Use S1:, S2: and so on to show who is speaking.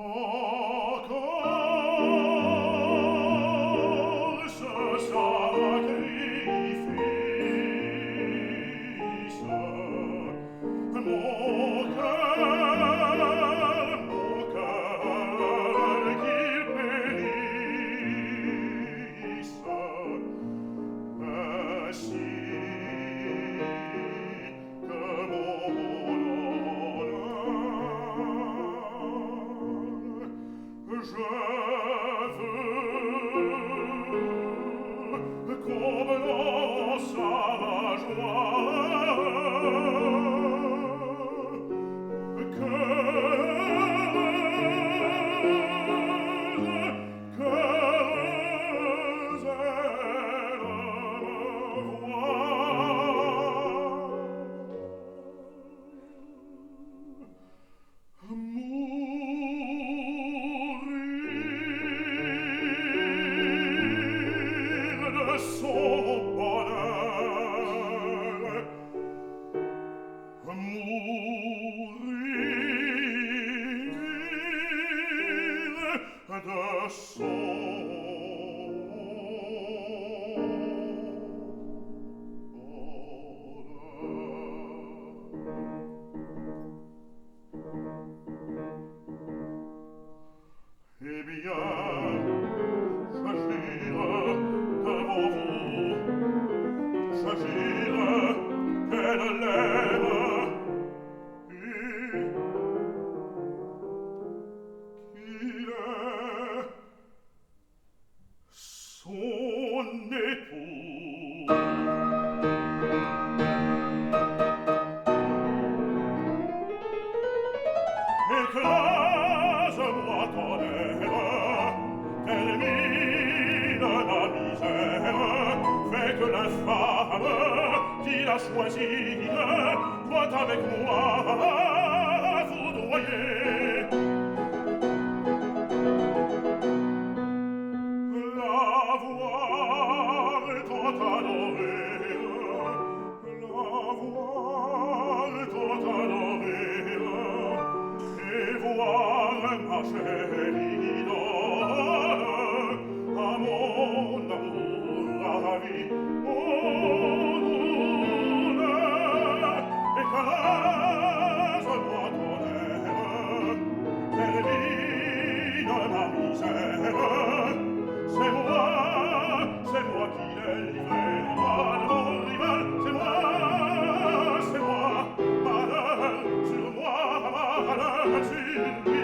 S1: Encore ce sacrifice, mon cœur qu'il périsse, ainsi que mon honneur. Je veux comblant sa joie, qu'heureuse elle me voit. Mourir de son bonheur, mourir de son bonheur. Eh bien, j'agir devant vous, j'agir qu'elle l'aime, et qu'il est son époux. Écrase-moi tonnerre, termine la misère, fais que l'infâme qui l'a choisie doit avec moi foudroyer. La voir tant adorée, la voir tant adorée, et voir ma chérie donne à mon amour ravi, mon douleur, et caresse-moi tonnerre, termine la misère. C'est moi qui l'ai livré en bas de mon rival, c'est moi, malheur sur moi, malheur sur lui.